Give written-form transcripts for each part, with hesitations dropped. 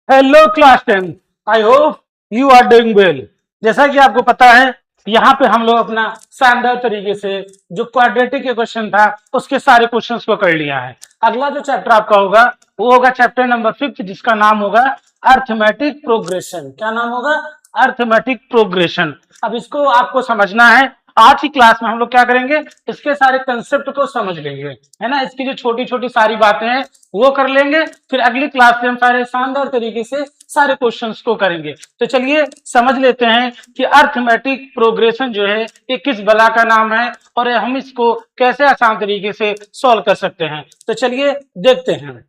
Hello class 10। I hope you are doing well. जैसा कि आपको पता है, यहाँ पे हम लोग अपना शानदार तरीके से जो क्वाड्रेटिक क्वेश्चन था उसके सारे क्वेश्चंस को कर लिया है। अगला जो चैप्टर आपका होगा वो होगा चैप्टर नंबर 5, जिसका नाम होगा अर्थमेटिक प्रोग्रेशन। क्या नाम होगा? Arithmetic progression. अब इसको आपको समझना है। आज की क्लास में हम लोग क्या करेंगे, इसके सारे कंसेप्ट को समझ लेंगे, है ना। इसकी जो छोटी छोटी सारी बातें हैं वो कर लेंगे, फिर अगली क्लास में हम सारे शानदार तरीके से सारे क्वेश्चंस को करेंगे। तो चलिए समझ लेते हैं कि अर्थमेटिक प्रोग्रेशन जो है ये किस बला का नाम है और हम इसको कैसे आसान तरीके से सॉल्व कर सकते हैं। तो चलिए देखते हैं।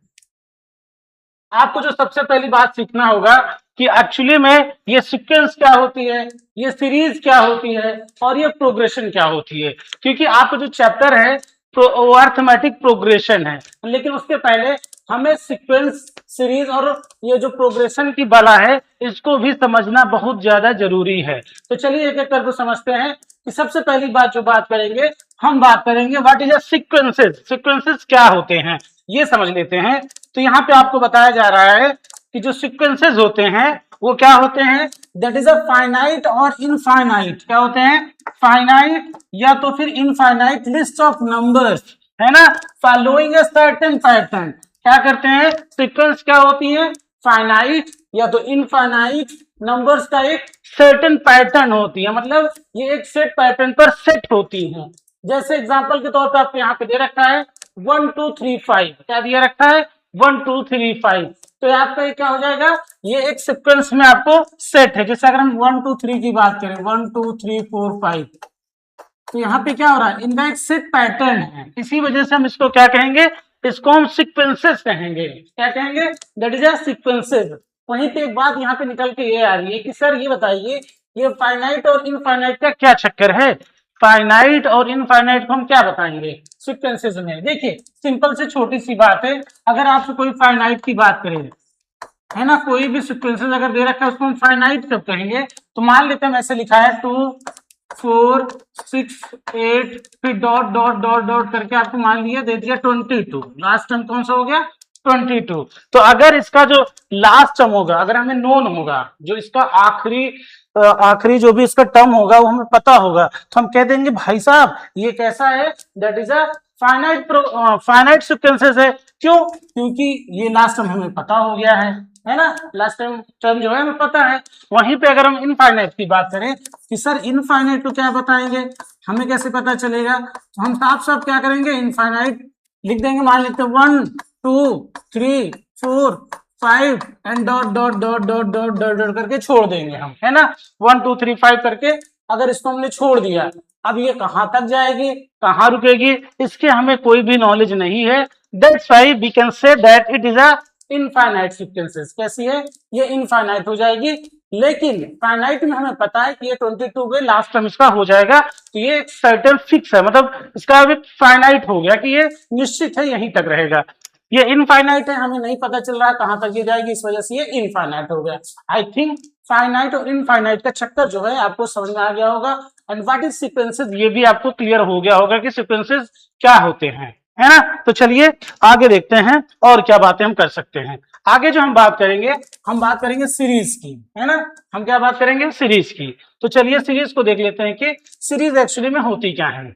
आपको जो सबसे पहली बात सीखना होगा कि एक्चुअली में ये सीक्वेंस क्या होती है, ये सीरीज क्या होती है और ये प्रोग्रेशन क्या होती है। क्योंकि आपका जो चैप्टर है वो अर्थमेटिक प्रोग्रेशन है, लेकिन उसके पहले हमें सीक्वेंस, सीरीज और ये जो प्रोग्रेशन की बला है इसको भी समझना बहुत ज्यादा जरूरी है। तो चलिए एक एक करके समझते हैं कि सबसे पहली बात जो बात करेंगे, हम बात करेंगे what is a sequences. Sequences क्या होते हैं ये समझ लेते हैं। तो यहाँ पे आपको बताया जा रहा है कि जो सीक्वेंसेस होते हैं वो क्या होते हैं, दैट इज अ फाइनाइट और इनफाइनाइट। क्या होते हैं? फाइनाइट या तो फिर इनफाइनाइट लिस्ट ऑफ नंबर्स, है ना, फॉलोइंग अ सर्टेन पैटर्न। क्या करते हैं? सीक्वेंस क्या होती है? फाइनाइट या तो इनफाइनाइट नंबर्स का एक सर्टेन पैटर्न होती है, मतलब ये एक सेट पैटर्न पर सेट होती है। जैसे एग्जांपल के तौर पे आपको यहाँ पे दे रखा है 1 2 3 5। क्या दिया रखा है? 1 2 3 5। तो आपका ये क्या हो जाएगा, ये एक सीक्वेंस में आपको सेट है। जैसे अगर हम 1 2 3 की बात करें, 1 2 3 4 5, तो यहाँ पे क्या हो रहा है, इनका एक सेट पैटर्न है। इसी वजह से हम इसको क्या कहेंगे, इसको हम सीक्वेंसेस कहेंगे। क्या कहेंगे? That is a sequences. वहीं पे एक बात यहाँ पे निकल के ये आ रही है कि सर ये बताइए, ये फाइनाइट और इनफाइनाइट का क्या चक्कर है? फाइनाइट और इनफाइनाइट को हम क्या बताएंगे सीक्वेंसेस में? देखिए सिंपल से छोटी सी बात है। अगर आपसे कोई फाइनाइट की बात करें, है ना, कोई भी सीक्वेंसेस अगर दे रखा है उसको हम फाइनाइट कब कहेंगे? तो मान लेते हैं ऐसे लिखा है 2 4 6 8, फिर डॉट डॉट डॉट डॉट करके आपको मान लिया दे दिया 22। लास्ट टर्म कौन सा हो गया? 22। तो अगर इसका जो लास्ट टर्म होगा, अगर हमें नोन होगा, जो इसका आखिरी जो भी इसका टर्म होगा वो हमें पता होगा, तो हम कह देंगे भाई साहब ये कैसा है, that is a finite sequences है। क्यों? क्योंकि ये लास्ट टर्म हमें पता हो गया है ना, लास्ट टर्म जो है हमें पता है। वहीं पे अगर हम इनफाइनाइट की बात करें कि सर इनफाइनाइट को क्या बताएंगे, हमें कैसे पता चलेगा? तो हम साफ साफ क्या करेंगे, इनफाइनाइट लिख देंगे। मान लेते हैं 1 2 3 4 5 and dot dot dot dot dot dot dot करके छोड़ देंगे हम, है ना। 1 2 3 5 करके अगर इसको हमने छोड़ दिया, अब ये कहाँ तक जाएगी, कहाँ रुकेगी, इसके हमें कोई भी नॉलेज नहीं है। That's why we can say that it is a infinite sequences. कैसी है? ये इनफाइनाइट हो जाएगी। लेकिन फाइनाइट में हमें पता है कि ये 22 के लास्ट टर्म इसका हो जाएगा, तो ये एक सर्टेन फिक्स है, मतलब इसका अभी फाइनाइट हो गया कि ये निश्चित है, यहीं तक रहेगा। ये इनफाइनाइट है, हमें नहीं पता चल रहा है कहां तक ये जाएगी, इस वजह से ये इनफाइनाइट हो गया। आई थिंक फाइनाइट और इनफाइनाइट का चक्कर जो है आपको समझ में आ गया होगा। एंड व्हाट इज सीक्वेंसेस, ये भी आपको क्लियर हो गया होगा कि सीक्वेंसेस क्या होते हैं, है ना। तो चलिए आगे देखते हैं और क्या बातें हम कर सकते हैं। आगे जो हम बात करेंगे, हम बात करेंगे सीरीज की, है ना। हम क्या बात करेंगे? सीरीज की। तो चलिए सीरीज को देख लेते हैं कि सीरीज एक्चुअली में होती क्या है।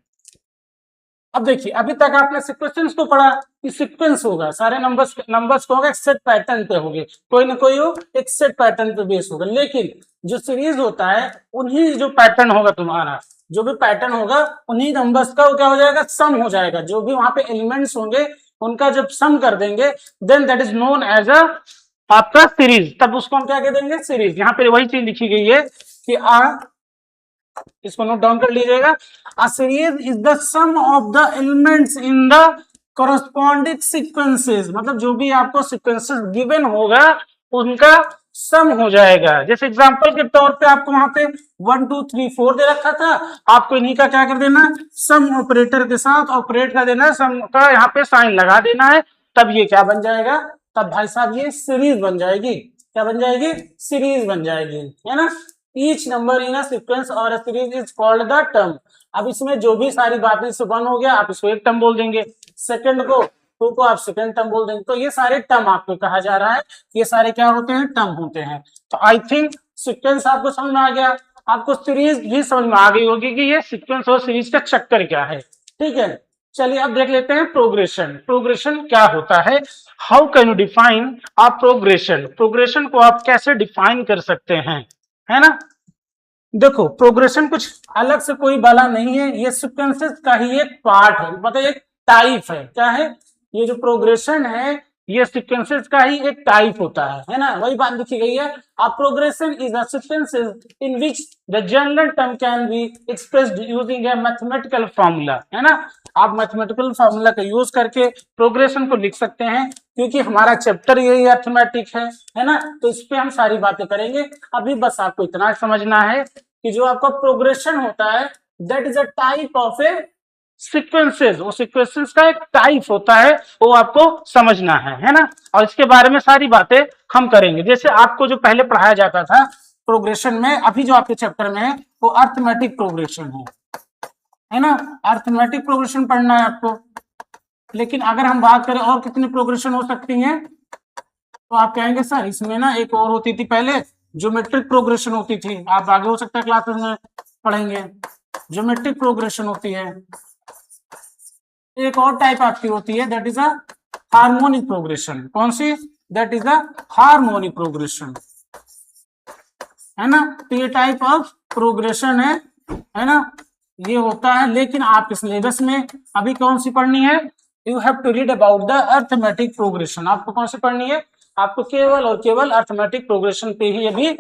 अब देखिए अभी तक आपने सीक्वेंस को पढ़ा कि सीक्वेंस होगा, सारे नंबर्स को होगा एक सेट पैटर्न पे होंगे, कोई ना कोई हो एक सेट पैटर्न पे बेस होगा। लेकिन जो सीरीज होता है उन्हीं जो पैटर्न होगा, तुम्हारा जो भी पैटर्न होगा उन्हीं नंबर्स का वो क्या हो जाएगा, सम हो जाएगा। जो भी वहां पे एलिमेंट्स होंगे उनका जब सम कर देंगे then that is known as a आपका सीरीज। तब उसको हम क्या कह देंगे? सीरीज। यहाँ पे वही चीज लिखी गई है कि इसको नोट डाउन कर लीजिएगा। A series is the sum of the elements in the corresponding sequences, मतलब जो भी आपको सीक्वेंसेस गिवन होगा उनका सम हो जाएगा। जैसे एग्जांपल के तौर पे आपको वहां पे 1 2 3 4 दे रखा था, आपको इन्हीं का क्या कर देना, सम ऑपरेटर के साथ ऑपरेट कर देना, सम का यहाँ पे साइन लगा देना है। तब ये क्या बन जाएगा? तब भाई साहब ये सीरीज बन जाएगी। क्या बन जाएगी? सीरीज बन जाएगी, है ना। Each number in a sequence और series is called the term. अब इसमें जो भी सारी बातें से वन हो गया, आप इसको एक टर्म बोल देंगे। सेकंड को टू को आप सेकंड टर्म बोल देंगे। तो ये सारे टर्म आपको कहा जा रहा है, ये सारे क्या होते हैं, टर्म होते हैं। तो आई थिंक सीक्वेंस आपको समझ में आ गया, आपको सीरीज भी समझ में आ गई होगी कि ये सीक्वेंस और सीरीज का चक्कर क्या है। ठीक है, चलिए अब देख लेते हैं प्रोग्रेशन। प्रोग्रेशन क्या होता है, how can you define a progression, progression को आप कैसे डिफाइन कर सकते हैं, है ना। देखो प्रोग्रेशन कुछ अलग से कोई वाला नहीं है, ये सीक्वेंसेस का ही एक पार्ट है, मतलब एक टाइप है। क्या है, ये जो प्रोग्रेशन है ये सीक्वेंसेस का ही एक टाइप होता है ना, वही बात लिखी गई है। A progression is a sequences in which the general term can be expressed using a mathematical formula, है ना। आप मैथमेटिकल फार्मूला का यूज करके प्रोग्रेशन को लिख सकते हैं, क्योंकि हमारा चैप्टर यही अर्थमेटिक है ना, तो इस पे हम सारी बातें करेंगे। अभी बस आपको इतना समझना है कि जो आपका प्रोग्रेशन होता है that is a type of A sequences, वो सीक्वेंसेस का एक टाइप होता है, वो आपको समझना है ना। और इसके बारे में सारी बातें हम करेंगे। जैसे आपको जो पहले पढ़ाया जाता था प्रोग्रेशन में, अभी जो आपके चैप्टर में है वो अर्थमेटिक प्रोग्रेशन है ना, अर्थमेटिक प्रोग्रेशन पढ़ना है आपको। लेकिन अगर हम बात करें और कितनी प्रोग्रेशन हो सकती है, तो आप कहेंगे सर इसमें ना एक और होती थी पहले, ज्योमेट्रिक प्रोग्रेशन होती थी। आप आगे हो सकता है क्लासेस में पढ़ेंगे, ज्योमेट्रिक प्रोग्रेशन होती है। एक और टाइप आपकी होती है that is a harmonic progression. कौन सी, that is a harmonic progression, है ना। तो ये टाइप ऑफ प्रोग्रेशन है ना, ये होता है। लेकिन आपके सिलेबस में अभी कौन सी पढ़नी है, you have to read about the arithmetic progression. आपको कौन सी पढ़नी है, आपको केवल और केवल अर्थमेटिक प्रोग्रेशन पे ही अभी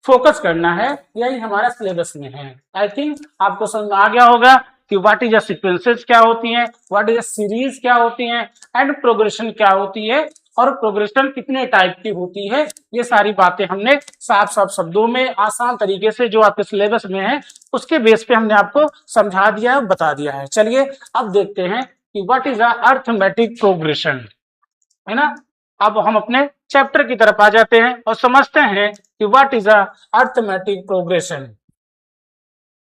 फोकस करना है, यही हमारा सिलेबस में है। आई थिंक आपको समझ में आ गया होगा कि व्हाट इज सीक्वेंसेस क्या होती हैं, व्हाट इज सीरीज क्या होती हैं, एंड प्रोग्रेशन क्या होती है, और प्रोग्रेशन कितने टाइप की होती है। ये सारी बातें हमने साफ साफ शब्दों में आसान तरीके से जो आपके सिलेबस में है उसके बेस पे हमने आपको समझा दिया है, बता दिया है। चलिए अब देखते हैं कि व्हाट इज अर्थमेटिक प्रोग्रेशन, है ना। अब हम अपने चैप्टर की तरफ आ जाते हैं और समझते हैं कि व्हाट इज अर्थमेटिक प्रोग्रेशन।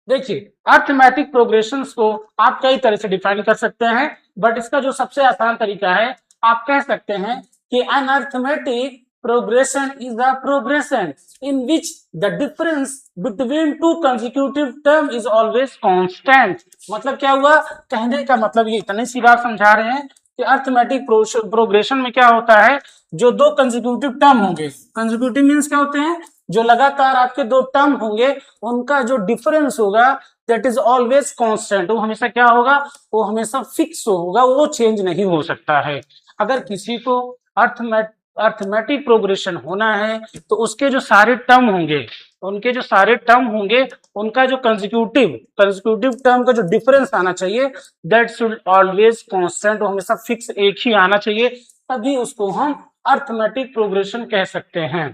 देखिए अर्थमेटिक प्रोग्रेशंस को आप कई तरह से डिफाइन कर सकते हैं, बट इसका जो सबसे आसान तरीका है, आप कह सकते हैं कि an arithmetic progression is a progression in which the difference between two consecutive term is always constant. मतलब क्या हुआ, कहने का मतलब ये इतनी सी बात समझा रहे हैं कि अर्थमेटिक प्रोग्रेशन में क्या होता है, जो दो कंसेक्यूटिव टर्म होंगे, कंसेक्यूटिव मींस क्या होते हैं, जो लगातार आपके दो टर्म होंगे उनका जो डिफरेंस होगा दैट इज ऑलवेज कांस्टेंट। वो हमेशा क्या होगा, वो हमेशा फिक्स होगा, वो चेंज नहीं हो सकता है। अगर किसी को अर्थमेटिक प्रोग्रेशन होना है तो उसके जो सारे टर्म होंगे, उनके जो सारे टर्म होंगे उनका जो कंसेक्यूटिव टर्म का जो डिफरेंस आना चाहिए दैट शुड ऑलवेज कांस्टेंट, वो हमेशा फिक्स एक ही आना चाहिए, तभी उसको हम अर्थमेटिक प्रोग्रेशन कह सकते हैं,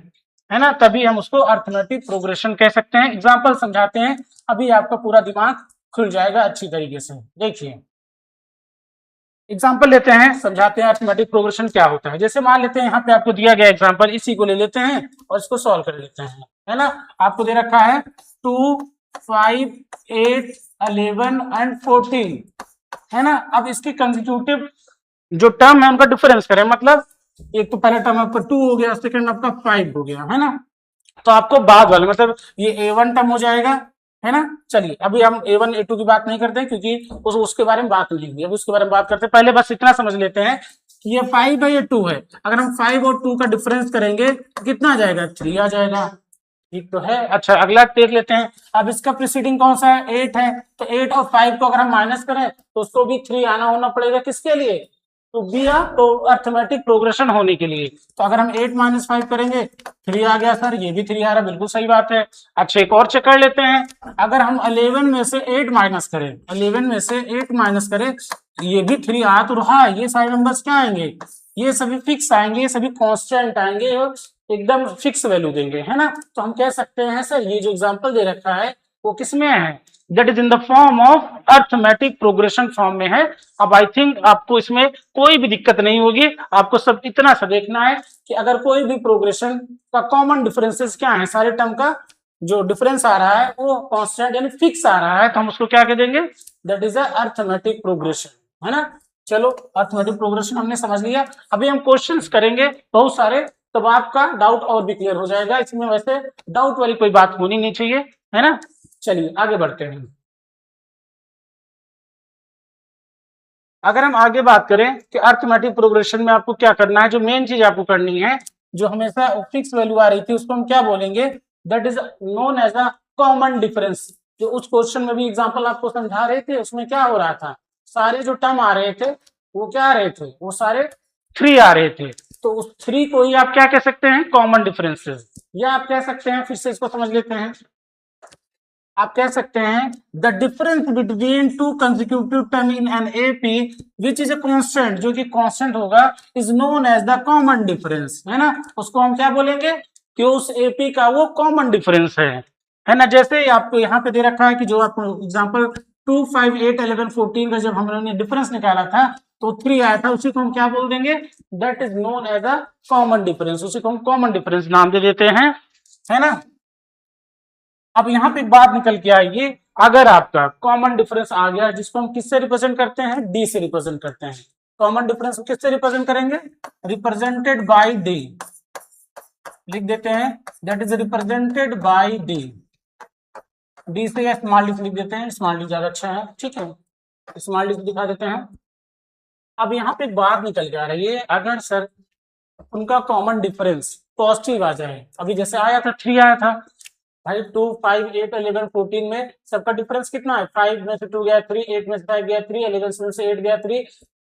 है ना। तभी हम उसको अर्थमेटिक प्रोग्रेशन कह सकते हैं। एग्जांपल समझाते हैं, अभी आपका पूरा दिमाग खुल जाएगा अच्छी तरीके से। देखिए एग्जांपल लेते हैं, समझाते हैं अर्थमेटिक प्रोग्रेशन क्या होता है। जैसे मान लेते हैं यहाँ पे आपको दिया गया एग्जांपल, इसी को ले लेते हैं और इसको सॉल्व कर लेते हैं, है ना। आपको दे रखा है 2, 5, 8, 11 एंड 14, है ना। अब इसकी कंसेक्यूटिव जो टर्म है उनका डिफरेंस करें, मतलब एक तो पहला टर्म आपका 2 हो गया, सेकंड आपका 5 हो गया, है ना। तो आपको बाद वाले मतलब ये A1 टर्म हो जाएगा, है ना। चलिए अभी हम A1 A2 की बात नहीं करते क्योंकि उसके बारे में बात नहीं हुई, अभी उसके बारे में बात करते हैं। पहले बस इतना समझ लेते हैं कि ये 5 है ये 2 है, अगर हम 5 और 2 का डिफरेंस करेंगे तो कितना आ जाएगा, 3 आ जाएगा, ठीक तो है। अच्छा अगला देख लेते हैं, अब इसका प्रीसीडिंग कौन सा है, 8 है, तो 8 और 5 को अगर हम माइनस करें तो उसको भी 3 आना होना पड़ेगा, किसके लिए, तो बी अर्थमेटिक प्रोग्रेशन होने के लिए। तो अगर हम 8 - 5 करेंगे 3 आ गया सर, ये भी 3 आ रहा, बिल्कुल सही बात है। अच्छा एक और चेक कर लेते हैं, अगर हम 11 में से 8 माइनस करें, 11 में से 8 माइनस करें, ये भी 3 आ तो रहा, ये सारे नंबर्स क्या आएंगे, ये सभी फिक्स आएंगे, ये सभी कांस्टेंट आएंगे और एकदम फिक्स वैल्यू देंगे, है ना। तो हम कह सकते हैं सर ये जो एग्जांपल दे रखा है वो किसमें है, that is in the form of arithmetic progression form में है। अब आई थिंक आपको इसमें कोई भी दिक्कत नहीं होगी, आपको सब इतना सा देखना है कि अगर कोई भी प्रोग्रेशन का कॉमन डिफरेंसेस क्या है, सारे टर्म का जो डिफरेंस आ रहा है वो कांस्टेंट यानी फिक्स आ रहा है, तो हम उसको क्या कह देंगे, दैट इज अर्थमेटिक प्रोग्रेशन, है ना। चलो अर्थमेटिक प्रोग्रेशन हमने समझ लिया। अभी हम क्वेश्चंस करेंगे बहुत सारे, तब आपका डाउट और भी क्लियर हो जाएगा। इसमें वैसे डाउट वाली कोई बात होनी नहीं चाहिए, है ना। चलिए आगे बढ़ते हैं। अगर हम आगे बात करें कि अर्थमेटिक प्रोग्रेशन में आपको क्या करना है, जो मेन चीज आपको करनी है, जो हमेशा फिक्स वैल्यू आ रही थी उसको हम क्या बोलेंगे, that is known as a common difference. जो उस क्वेश्चन में भी एग्जांपल आपको समझा रहे थे, उसमें क्या हो रहा था, सारे जो टर्म आ रहे थे वो क्या आ रहे थे, वो सारे थ्री आ रहे थे। तो उस थ्री को ही आप क्या कह सकते हैं, कॉमन डिफरेंसेस, या आप कह सकते हैं, फिर से इसको समझ लेते हैं, आप कह सकते हैं the difference between two consecutive term in N AP which is a constant, जो कि कांस्टेंट होगा, is known as the common difference, है ना। उसको हम क्या बोलेंगे कि उस एपी का वो कॉमन डिफरेंस है ना। जैसे आपको यहाँ पे दे रखा है कि जो आपको एग्जांपल 2, 5, 8, 11, 14 का जब हमने डिफरेंस निकाला था तो 3 आया था, उसी को हम क्या बोल देंगे, that is known as a common difference, उसी को हम कॉमन डिफरेंस नाम दे देते हैं, है ना। अब यहाँ पे एक बात निकल के आएगी, अगर आपका कॉमन डिफरेंस आ गया जिसको हम किससे रिप्रेजेंट करते हैं, डी से रिप्रेजेंट करते हैं। कॉमन डिफरेंस किससे रिप्रेजेंट करेंगे, रिप्रेजेंटेड बाय डी, लिख देते हैं that is represented by D. D से या स्मॉल डी लिख देते हैं, स्मॉल डी ज्यादा अच्छा है, ठीक है, स्मॉल डी दिखा देते हैं। अब यहाँ पे एक बात निकल के आ रही है, अगर सर उनका कॉमन डिफरेंस पॉजिटिव आ जाए, अभी जैसे आया था 3 आया था भाई, 2, 5, 8, 11, 14 में सबका डिफरेंस कितना है, 5 में से 2 गया 3, 8 में से 5 गया 3, 11 में से 8 गया 3,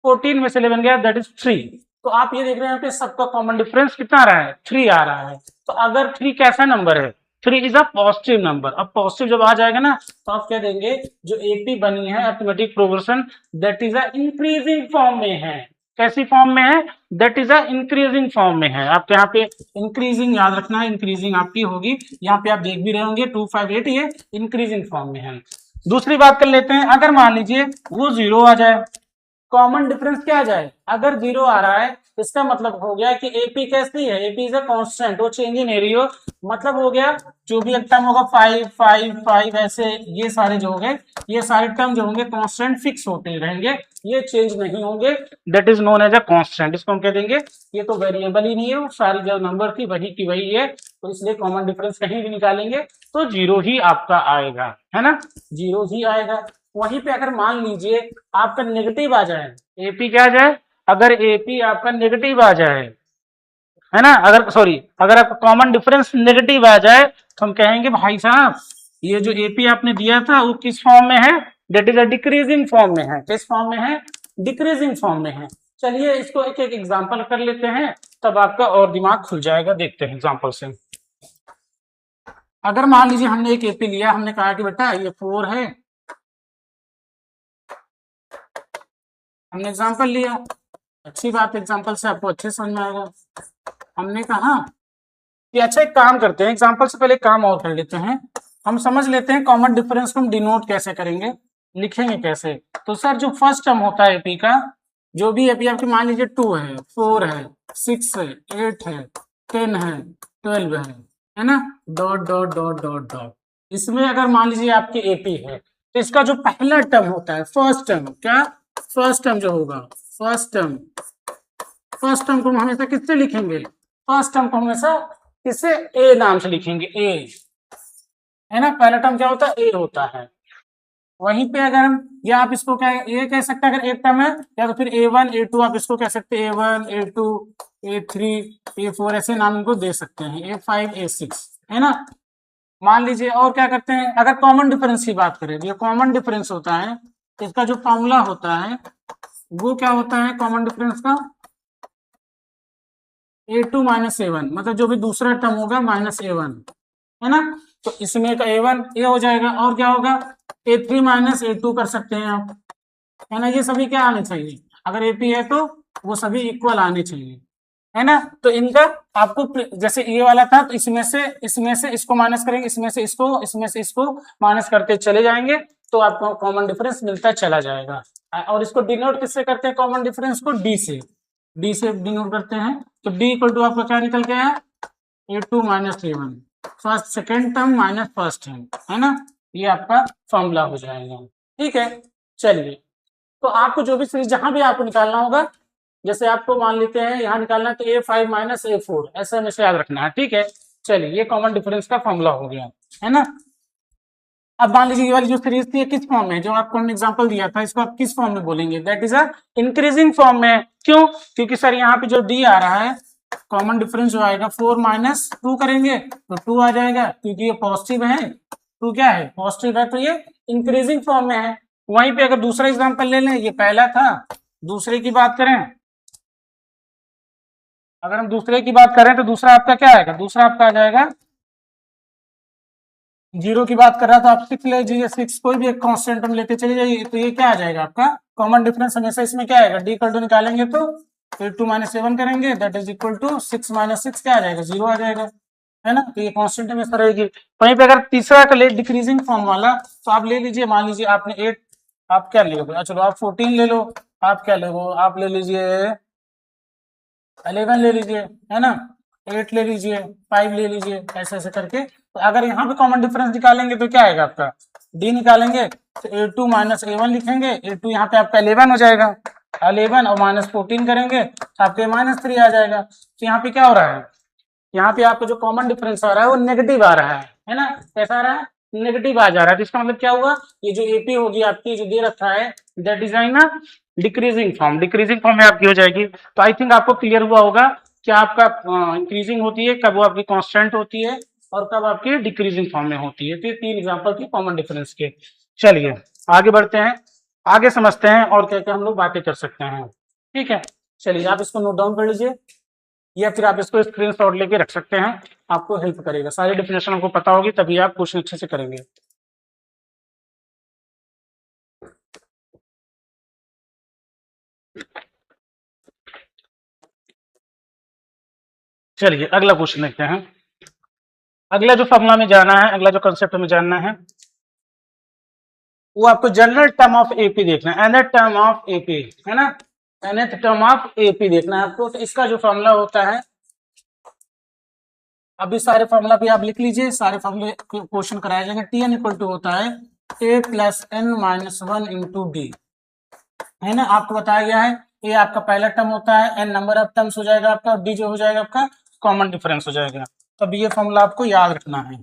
14 में से 11 गया, दैट इज 3। तो आप ये देख रहे हैं कि सबका कॉमन डिफरेंस कितना आ रहा है, 3 आ रहा है। तो अगर 3 कैसा नंबर है, 3 इज अ पॉजिटिव नंबर। अब पॉजिटिव जब आ जाएगा ना तो आप क्या देंगे, जो एपी बनी है arithmetic progression, that is a increasing form में है। कैसी फॉर्म में है, that is a increasing form में है। आप यहाँ पे इंक्रीजिंग याद रखना है, इंक्रीजिंग आपकी होगी, यहाँ पे आप देख भी रहे होंगे 2, 5, 8 ये इंक्रीजिंग फॉर्म में है। दूसरी बात कर लेते हैं, अगर मान लीजिए वो 0 आ जाए, कॉमन डिफरेंस क्या आ जाए, अगर 0 आ रहा है इसका मतलब हो गया कि एपी कैसी है, एपी इज अ कांस्टेंट, वो चेंज नहीं रही हो, मतलब हो गया जो भी एक टर्म होगा 5, 5, 5 ऐसे, ये सारे जो होंगे, ये सारे टर्म जो होंगे कांस्टेंट फिक्स होते रहेंगे, ये चेंज नहीं होंगे, that is known as a constant. इसको हम कह देंगे ये तो वेरिएबल ही नहीं है, सारी जो नंबर थी वही की वही है, तो इसलिए कॉमन डिफरेंस कहीं भी निकालेंगे तो 0 ही आपका आएगा, है ना, 0 ही आएगा। वहीं पे अगर मान लीजिए आपका नेगेटिव आ जाए, एपी क्या आ जाए, अगर एपी आपका नेगेटिव आ जाए, है ना, अगर सॉरी अगर आपका कॉमन डिफरेंस नेगेटिव आ जाए तो हम कहेंगे भाई साहब ये जो एपी आपने दिया था वो किस फॉर्म में है, that is a decreasing form में है। किस फॉर्म में है, डिक्रीजिंग फॉर्म में है। चलिए इसको एक एक एग्जांपल कर लेते हैं, तब आपका और दिमाग खुल जाएगा। देखते हैं एग्जांपल से। अगर मान लीजिए हमने एक एपी लिया, हमने कहा कि बेटा ये 4 है, हमने एग्जांपल लिया, अच्छी बात, एग्जांपल से आपको अच्छे समझ में आएगा। हमने कहा कि अच्छा एक काम करते हैं, एग्जांपल से पहले काम और कर लेते हैं, हम समझ लेते हैं कॉमन डिफरेंस को हम डिनोट कैसे करेंगे, लिखेंगे कैसे। तो सर जो फर्स्ट टर्म होता है एपी का, जो भी एपी आपकी मान लीजिए 2 है, 4 है, 6 है, 8 है, 10 है, 12 है ना, dot dot dot dot dot. इसमें अगर मान लीजिए आपकी एपी है तो इसका जो पहला टर्म होता है, फर्स्ट टर्म, क्या फर्स्ट टर्म जो होगा, फर्स्ट टर्म, फर्स्ट टर्म को हम हमेशा किससे लिखेंगे, फर्स्ट टर्म को हमेशा किससे, ए नाम से लिखेंगे, ए, है ना, पहला टर्म क्या होता है, ए होता है। वहीं पे अगर हम, या आप इसको क्या ए कह सकते हैं अगर एक टर्म है, या तो फिर A1, A2 आप इसको कह सकते हैं, A1, A2, A3, A4 ऐसे नाम इनको दे सकते हैं, A5, A6, है ना। मान लीजिए और क्या करते हैं, अगर कॉमन डिफरेंस की बात करें, ये कॉमन डिफरेंस होता है, इसका जो फॉर्मूला होता है वो क्या होता है, कॉमन डिफरेंस का A2 माइनस A1, मतलब जो भी दूसरा टर्म होगा माइनस A1, है ना। तो इसमें का A1 ये हो जाएगा, और क्या होगा A3 माइनस A2 कर सकते हैं आप, है ना। ये सभी क्या आने चाहिए, अगर एपी है तो वो सभी इक्वल आने चाहिए, है ना। तो इनका आपको जैसे ये वाला था तो इसमें से इसको माइनस करेंगे, इसमें से इसको माइनस करते चले जाएंगे, तो आपको कॉमन डिफरेंस मिलता चला जाएगा। और इसको डिनोट किससे करते हैं, कॉमन डिफरेंस को डी से डिनोट करते हैं। तो डी इक्वल टू आपका क्या निकल गया है, A2 minus A1, first second term minus first term, है ना। ये आपका फॉर्मूला हो जाएगा, ठीक है। चलिए तो आपको जो भी सीरीज जहां भी आपको निकालना होगा, जैसे आपको मान लेते हैं यहाँ निकालना है तो A5 माइनस A4 ऐसा हमेशा याद रखना है, ठीक है। चलिए ये कॉमन डिफरेंस का फॉर्मूला हो गया, है ना। अब मान लीजिए ये वाली जो सीरीज थी किस फॉर्म में, जो आपको हमने एग्जांपल दिया था इसको आप किस फॉर्म में बोलेंगे, that is a increasing form में। क्यों? क्योंकि सर यहाँ पे जो डी आ रहा है कॉमन डिफरेंस जो आएगा 4 माइनस 2 करेंगे तो 2 आ जाएगा, क्योंकि ये पॉजिटिव है, 2 क्या है पॉजिटिव है, तो ये इंक्रीजिंग फॉर्म में है। वहीं पे अगर दूसरा एग्जाम्पल ले लें, ये पहला था, दूसरे की बात करें, अगर हम दूसरे की बात करें तो दूसरा आपका क्या आएगा, दूसरा आपका आ जाएगा 0 की बात कर रहा था आप 6 ले लीजिए, 6 कोई भी एक कांस्टेंट हम लेते चले जाइए, तो ये क्या आ जाएगा आपका कॉमन डिफरेंस हमेशा इसमें क्या आएगा, डी इक्वल टू निकालेंगे तो 2 माइनस 7 करेंगे that is equal to 6 minus 6 क्या आ जाएगा 0 आ जाएगा, है ना। तो ये कांस्टेंट हमेशा रहेगी। वहीं पे अगर तीसरा का ले डिक्रीजिंग फॉर्म वाला, तो आप ले लीजिए, मान लीजिए आपने 8, आप क्या ले लो, चलो आप 14 ले लो, आप क्या ले लो, आप ले लीजिए 11 ले लीजिए, है ना, 8 ले लीजिए, 5 ले लीजिए, ऐसे ऐसे करके। तो अगर यहाँ पे कॉमन डिफरेंस निकालेंगे तो क्या आएगा आपका, डी निकालेंगे तो A2 माइनस A1 लिखेंगे, A2 यहाँ पे आपका 11 हो जाएगा, 11 और माइनस 14 करेंगे तो आपके -3 आ जाएगा। तो यहाँ पे क्या हो रहा है, यहाँ पे आपका जो कॉमन डिफरेंस आ रहा है वो नेगेटिव आ रहा है ना, कैसा आ रहा है, नेगेटिव आ जा रहा है। तो इसका मतलब क्या हुआ, ये जो एपी होगी आपकी जो दे रखा है दैट इज ना डिक्रीजिंग फॉर्म, डिक्रीजिंग फॉर्म में आपकी हो जाएगी। तो आई थिंक आपको क्लियर हुआ होगा कि आपका इंक्रीजिंग होती है कब, वो आपकी कांस्टेंट होती है, और कब आपकी डिक्रीजिंग फॉर्म में होती है। तो ये 3 एग्जांपल थी कॉमन डिफरेंस के। चलिए आगे बढ़ते हैं, आगे समझते हैं और क्या क्या हम लोग बातें कर सकते हैं, ठीक है। चलिए आप इसको नोट डाउन कर लीजिए, या फिर आप इसको स्क्रीनशॉट लेके रख सकते हैं, आपको हेल्प करेगा, सारी डेफिनेशन आपको पता होगी तभी आप क्वेश्चन अच्छे से करेंगे। चलिए अगला क्वेश्चन देखते हैं। अगला जो फॉर्मूला में जाना है, अगला जो कंसेप्ट हमें जानना है वो आपको जनरल टर्म ऑफ एपी देखना है, एनथ टर्म ऑफ एपी, है ना, एनथ टर्म ऑफ एपी देखना है आपको। तो इसका जो फॉर्मूला होता है, अभी सारे फॉर्मूला भी आप लिख लीजिए, सारे फॉर्मूले क्वेश्चन कराए जाएंगे। टी एन इक्वल टू होता है A plus N minus 1 into D, है ना, आपको बताया गया है ए आपका पहला टर्म होता है, एन नंबर ऑफ टर्म्स हो जाएगा आपका, और डी जो हो जाएगा आपका कॉमन डिफरेंस हो जाएगा। तब ये फॉर्मूला आपको याद रखना है,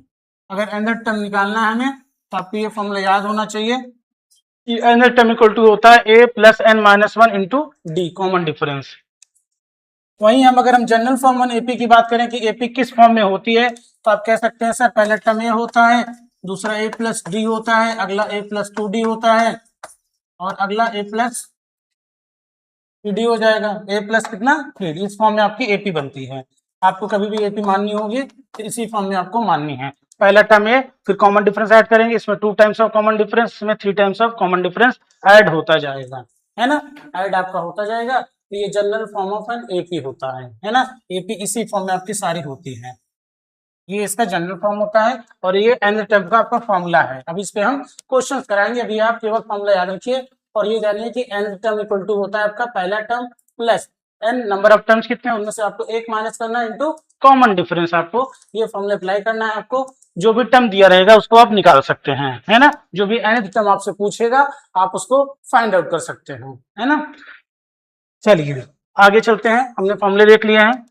अगर nth टर्म निकालना है हमें तो आपको ये फॉर्मूला याद होना चाहिए कि nth टर्म इक्वल टू होता है A plus N minus 1 into D common difference. वहीं हम अगर हम जनरल फॉर्म 1 एपी की बात करें कि एपी किस फॉर्म में होती है, तो आप कह सकते हैं सर पहला टर्म ए होता है, दूसरा ए प्लस डी होता है, अगला ए प्लस 2 डी होता है, और अगला ए प्लस 3 हो जाएगा, ए प्लस कितना 3, इस फॉर्म में आपकी एपी बनती है। आपको कभी भी एपी माननी होगी तो इसी फॉर्म में आपको माननी है। पहला टर्म ए, फिर कॉमन डिफरेंस ऐड करेंगे, इसमें 2 टाइम्स ऑफ कॉमन डिफरेंस, इसमें 3 times of common difference add होता जाएगा, है ना, ऐड आपका होता जाएगा। तो ये general form of an AP होता है ना, एपी इसी फॉर्म में आपकी सारी होती है, ये इसका जनरल फॉर्म होता है, और ये nth टर्म का आपका फॉर्मूला है। अब इस पे हम क्वेश्चंस कराएंगे, अभी आप केवल फॉर्मूला याद रखिए और ये जानिए कि nth टर्म इक्वल टू होता है आपका पहला term plus n number of terms कितने, उनमें से आपको एक माइनस करना है इनटू कॉमन डिफरेंस, आपको ये फॉर्मूला अप्लाई करना है। आपको जो भी टर्म दिया रहेगा उसको आप निकाल सकते हैं, है ना, जो भी nth टर्म आपसे पूछेगा आप उसको फाइंड आउट कर सकते हैं, है ना। चलिए आगे चलते हैं, हमने फॉर्मूले देख लिए हैं,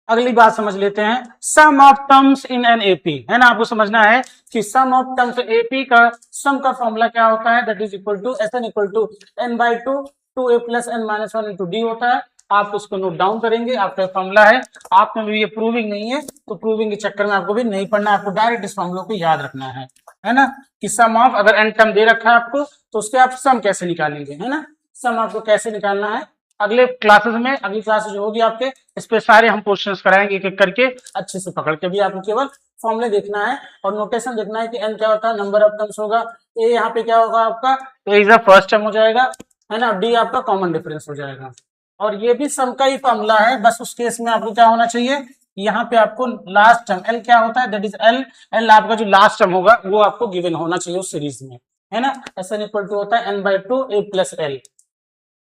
अगली बात समझ लेते हैं, sum of terms in N AP, है ना। आपको समझना है कि सम ऑफ टर्म्स एपी का सम का फॉर्मूला क्या होता है, that is equal to S N equal to N by two, 2a plus N minus 1 into D होता है। आप उसको नोट डाउन करेंगे, आपका फॉर्मूला है, आप में भी ये प्रूविंग नहीं है तो प्रूविंग के चक्कर में आपको भी नहीं पढ़ना, आपको डायरेक्ट इस फॉर्मूला को याद रखना है ना, कि सम ऑफ, अगर एन टर्म दे रखा है आपको तो उसके आप सम कैसे निकालेंगे, है ना, सम आपको कैसे निकालना है। अगले क्लासेस में, अगली क्लास जो होगी आपके, इस पे सारे हम क्वेश्चंस कराएंगे एक एक करके, अच्छे से पकड़ के भी आपको केवल फॉर्मूले देखना है और नोटेशन देखना है कि एन क्या होता है, नंबर ऑफ टर्म्स होगा, ए यहाँ पे क्या होगा आपका, ए इज द फर्स्ट टर्म हो जाएगा, है ना, डी आपका कॉमन डिफरेंस हो जाएगा। और ये भी सम का ही फॉर्मूला है, बस उस केस में आपको क्या होना चाहिए, यहाँ पे आपको लास्ट टर्म एल क्या होता है, दैट इज एल, एल आपका जो लास्ट टर्म होगा वो आपको गिवन होना चाहिए उस सीरीज में, है ना। एस एन इक्वल टू होता है N by two A plus L,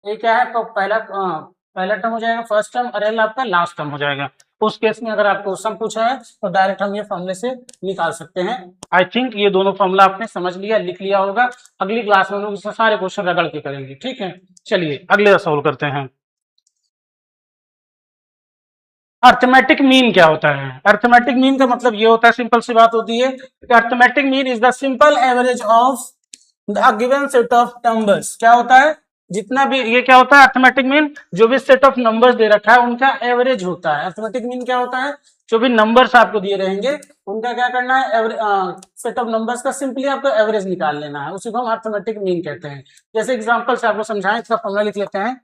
ये क्या है, तो पहला टर्म हो जाएगा फर्स्ट टर्म, और एल आपका लास्ट टर्म हो जाएगा। उस केस में अगर आपको सम पूछा है तो डायरेक्ट हम ये फॉर्मूले से निकाल सकते हैं। आई थिंक ये दोनों फॉर्मूला आपने समझ लिया, लिख लिया होगा। अगली क्लास में हम लोग इससे सारे क्वेश्चन रगड़ के करेंगे, ठीक है। चलिए अगले सॉल्व करते हैं। अर्थमेटिक मीन क्या होता है? अर्थमेटिक मीन का मतलब ये होता है, सिंपल सी बात होती है कि arithmetic mean is the simple average of the given set of numbers. क्या होता है? जितना भी, ये क्या होता है अर्थमेटिक मीन? जो भी सेट ऑफ नंबर्स दे रखा है उनका एवरेज होता है। अर्थमेटिक मीन क्या होता है? जो भी नंबर्स आपको दिए रहेंगे उनका क्या करना है, सेट ऑफ नंबर्स का सिंपली आपको एवरेज निकाल लेना है, उसी को हम अर्थमेटिक मीन कहते हैं। जैसे एग्जांपल से आपको समझाएं, इसका फॉर्मूला लिख लेते हैं।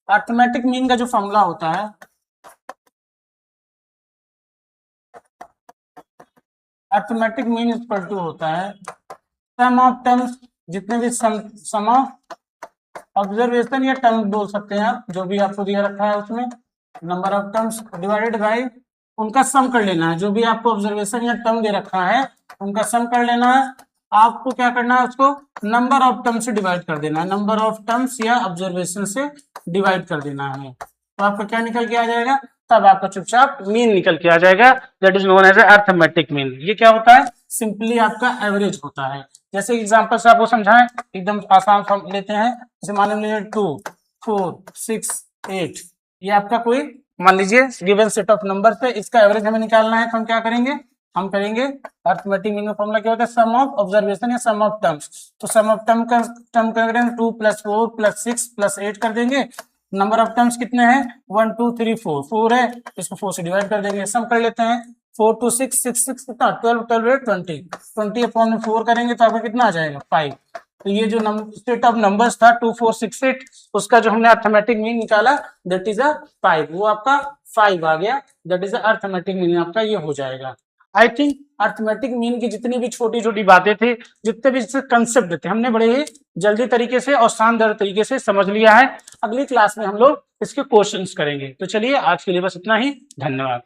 अर्थमेटिक मीन का जो फॉर्मूला होता है, अर्थमेटिक मीन इक्वल टू होता है सम ऑफ टर्म्स, जितने भी सम ऑफ ऑब्जर्वेशन या टर्म बोल सकते हैं आप, जो भी आपको दिया रखा है उसमें number of terms divided by उनका सम कर लेना है। जो भी आपको ऑब्जर्वेशन या टर्म दे रखा है उनका सम कर लेना है। आपको क्या करना है, उसको नंबर ऑफ टर्म से डिवाइड कर देना है, नंबर ऑफ टर्म्स या ऑब्जर्वेशन से डिवाइड कर देना है। तो आपका क्या निकल के आ जाएगा, तब आपका चुपचाप मीन निकल के आ जाएगा, that is known as arithmetic mean. ये क्या होता है? सिंपली आपका एवरेज होता है। जैसे एग्जांपल से आपको समझाएं, एकदम आसान फॉर्म लेते हैं। जैसे मान लीजिए 2 4 6 8, ये आपका कोई मान लीजिए गिवन सेट ऑफ नंबर है, इसका एवरेज हमें निकालना है। तो हम क्या करेंगे, हम करेंगे अर्थमेटिक मीन का फॉर्मूला क्या होता है, सम ऑफ ऑब्जर्वेशन या सम ऑफ टर्म्स। तो सम ऑफ टर्म कर देंगे 2 + 4 + 6 + 8 कर देंगे। नंबर ऑफ टर्म्स कितने हैं, 1 2 3 4, 4 है, इसको 4 से डिवाइड कर देंगे, सम कर लेते हैं। 4 2 6 6 6 कितना, 12 12 20 20 अपॉन 4 करेंगे तो आपका कितना आ जाएगा, 5। तो ये जो सेट ऑफ नंबर्स था 2 4 6 8, उसका जो हमने अर्थमेटिक मीन निकाला दैट इज 5, वो आपका 5 आ गया, दैट इज अर्थमेटिक मीन आपका ये हो जाएगा। आई थिंक अर्थमेटिक मीन की जितनी भी छोटी छोटी बातें थी, जितने भी कंसेप्ट थे, हमने बड़े ही जल्दी तरीके से और शानदार तरीके से समझ लिया है। अगली क्लास में हम लोग इसके क्वेश्चंस करेंगे। तो चलिए आज के लिए बस इतना ही, धन्यवाद।